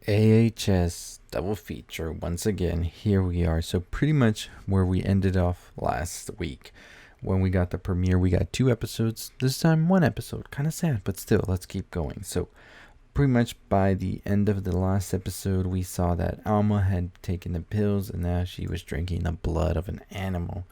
AHS double feature once again. Here we are. So pretty much where we ended off last week. When we got the premiere, we got 2 episodes. This time 1 episode. Kind of sad, but still, let's keep going. So pretty much by the end of the last episode, we saw that Alma had taken the pills and now she was drinking the blood of an animal.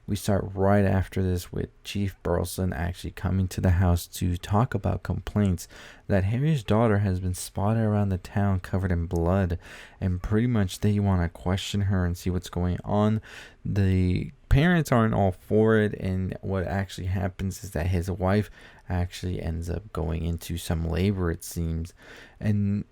We start right after this with Chief Burleson actually coming to the house to talk about complaints that Harry's daughter has been spotted around the town covered in blood, and pretty much they want to question her and see what's going on. The parents aren't all for it, and what actually happens is that his wife actually ends up going into some labor, it seems, and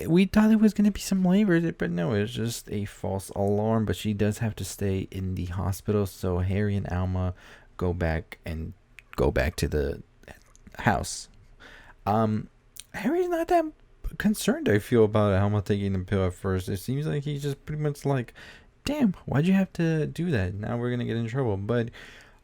we thought it was going to be some labor, but no, it was just a false alarm. But she does have to stay in the hospital, so Harry and Alma go back and go back to the house. Um, Harry's not that concerned, I feel, about Alma taking the pill at first. It seems like he's just pretty much like, damn, why'd you have to do that? Now we're going to get in trouble. But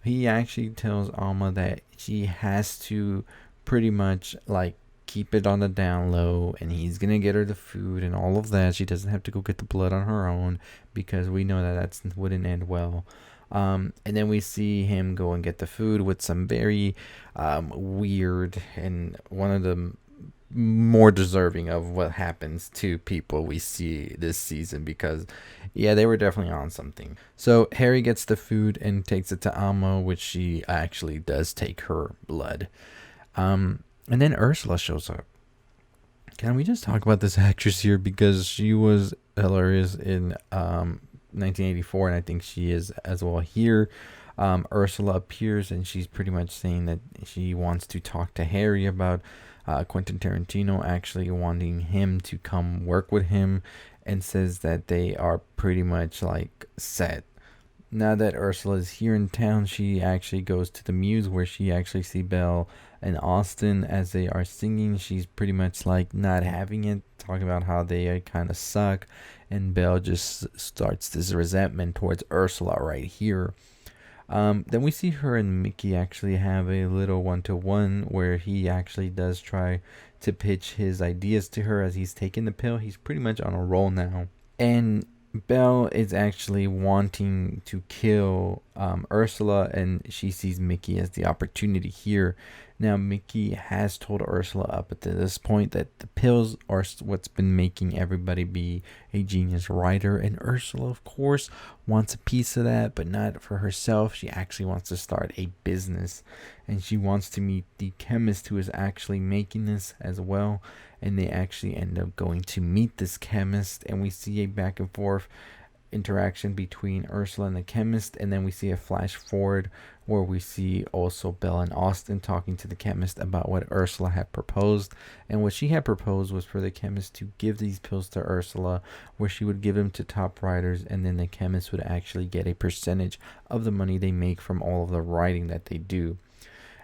he actually tells Alma that she has to pretty much like keep it on the down low, and he's gonna get her the food and all of that. She doesn't have to go get the blood on her own because we know that that wouldn't end well. And then we see him go and get the food with some very weird, and one of the more deserving of what happens to people we see this season, because yeah, they were definitely on something. So Harry gets the food and takes it to Alma, which she actually does take her blood. And then Ursula shows up. Can we just talk about this actress here, because she was hilarious in 1984, and I think she is as well here. Ursula appears, and she's pretty much saying that she wants to talk to Harry about Quentin Tarantino actually wanting him to come work with him, and says that they are pretty much like set. Now that Ursula is here in town, she actually goes to the Muse, where she actually sees Belle and Austin as they are singing. She's pretty much like not having it, talking about how they kind of suck, and Belle just starts this resentment towards Ursula right here. Then we see her and Mickey actually have a little one-to-one where he actually does try to pitch his ideas to her as he's taking the pill. He's pretty much on a roll now. And Belle is actually wanting to kill Ursula, and she sees Mickey as the opportunity here. Now, Mickey has told Ursula up at this point that the pills are what's been making everybody be a genius writer, and Ursula, of course, wants a piece of that, but not for herself. She actually wants to start a business, and she wants to meet the chemist who is actually making this as well. And they actually end up going to meet this chemist, and we see a back and forth interaction between Ursula and the chemist, and then we see a flash forward where we see also Belle and Austin talking to the chemist about what Ursula had proposed. And what she had proposed was for the chemist to give these pills to Ursula, where she would give them to top writers, and then the chemist would actually get a percentage of the money they make from all of the writing that they do.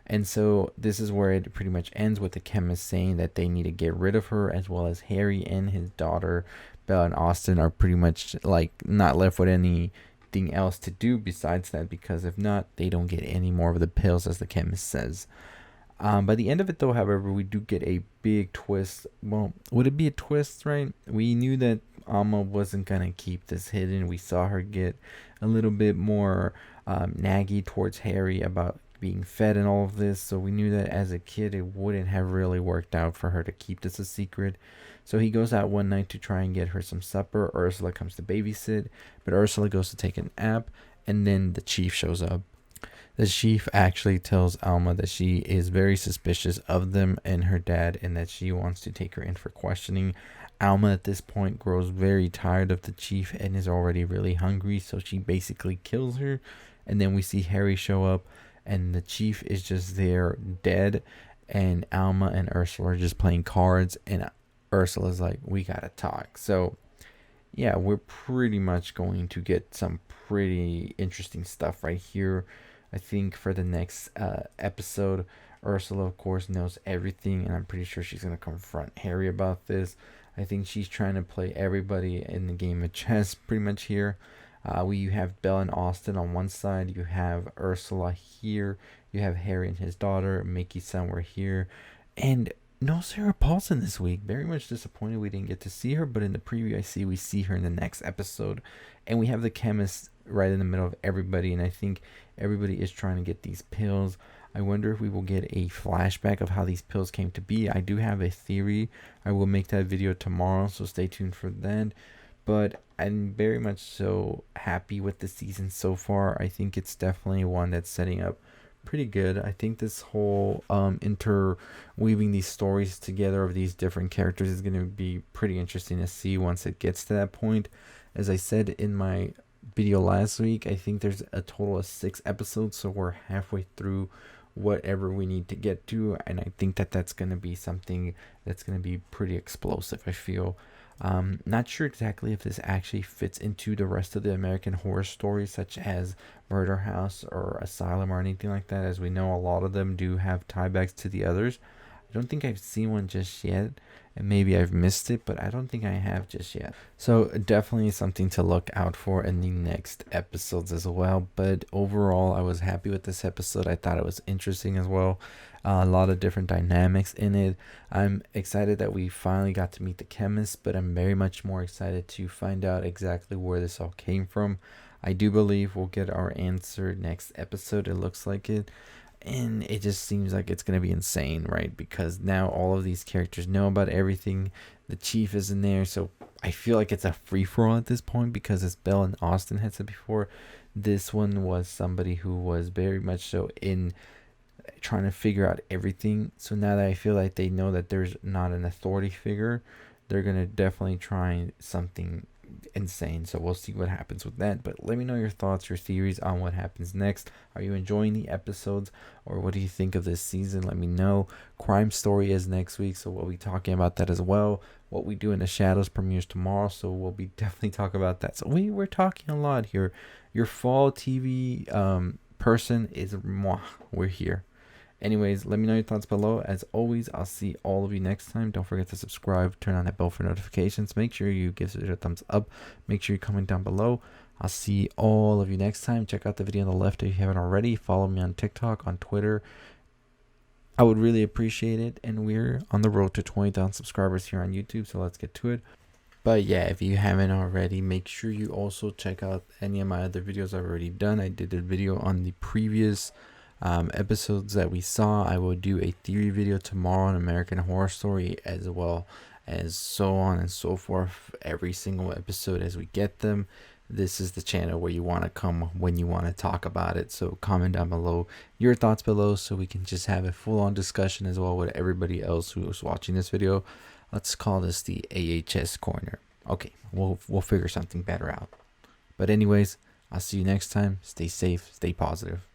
And so this is where it pretty much ends with the chemist saying that they need to get rid of her, as well as Harry and his daughter, Belle and Austin, are pretty much like not left with anything else to do besides that, because if not, they don't get any more of the pills, as the chemist says. By the end of it, though, however, we do get a big twist. Well, would it be a twist, right? We knew that Alma wasn't going to keep this hidden. We saw her get a little bit more naggy towards Harry about being fed and all of this, so we knew that as a kid it wouldn't have really worked out for her to keep this a secret. So he goes out one night to try and get her some supper. Ursula comes to babysit, but Ursula goes to take a nap, and then the chief shows up. The chief actually tells Alma that she is very suspicious of them and her dad, and that she wants to take her in for questioning. Alma at this point grows very tired of the chief and is already really hungry, so she basically kills her. And then we see Harry show up, and the chief is just there dead, and Alma and Ursula are just playing cards, and Ursula's like, we gotta talk. So yeah, we're pretty much going to get some pretty interesting stuff right here. I think for the next episode, Ursula, of course, knows everything, and I'm pretty sure she's going to confront Harry about this. I think she's trying to play everybody in the game of chess pretty much here. You have Belle and Austin on one side, you have Ursula here, you have Harry and his daughter, Mickey somewhere here, and No Sarah Paulson this week. Very much disappointed we didn't get to see her, but in the preview I see we see her in the next episode. And we have the chemist right in the middle of everybody, and I think everybody is trying to get these pills. I wonder if we will get a flashback of how these pills came to be. I do have a theory. I will make that video tomorrow, so stay tuned for that. But I'm very much so happy with the season so far. I think it's definitely one that's setting up pretty good. I think this whole interweaving these stories together of these different characters is going to be pretty interesting to see once it gets to that point. As I said in my video last week, I think there's a total of 6 episodes, so we're halfway through whatever we need to get to, and I think that that's going to be something that's going to be pretty explosive, I feel. Not sure exactly if this actually fits into the rest of the American Horror Stories, such as Murder House or Asylum or anything like that. As we know, a lot of them do have tiebacks to the others. I don't think I've seen one just yet, and maybe I've missed it, but I don't think I have just yet. So definitely something to look out for in the next episodes as well. But overall, I was happy with this episode. I thought it was interesting as well. A lot of different dynamics in it. I'm excited that we finally got to meet the chemist, but I'm very much more excited to find out exactly where this all came from. I do believe we'll get our answer next episode. It looks like it. And it just seems like it's going to be insane, right? Because now all of these characters know about everything. The chief is in there. So I feel like it's a free-for-all at this point, because as Belle and Austin had said before, this one was somebody who was very much so in trying to figure out everything. So now that I feel like they know that there's not an authority figure, they're going to definitely try something insane. So we'll see what happens with that. But let me know your thoughts, your theories on what happens next. Are you enjoying the episodes, or what do you think of this season? Let me know. Crime Story is next week, so we'll be talking about that as well. What We Do in the Shadows premieres tomorrow, so we'll be definitely talking about that. So we're talking a lot here. Your fall TV person is moi. We're here. Anyways, let me know your thoughts below. As always, I'll see all of you next time. Don't forget to subscribe, turn on that bell for notifications. Make sure you give it a thumbs up. Make sure you comment down below. I'll see all of you next time. Check out the video on the left if you haven't already. Follow me on TikTok, on Twitter. I would really appreciate it. And we're on the road to 20,000 subscribers here on YouTube, so let's get to it. But yeah, if you haven't already, make sure you also check out any of my other videos I've already done. I did a video on the previous episodes that we saw. I will do a theory video tomorrow on American Horror Story, as well as so on and so forth. Every single episode as we get them. This is the channel where you want to come when you want to talk about it. So comment down below your thoughts below, so we can just have a full-on discussion as well with everybody else who is watching this video. Let's call this the AHS corner. Okay, we'll figure something better out. But anyways, I'll see you next time. Stay safe, stay positive.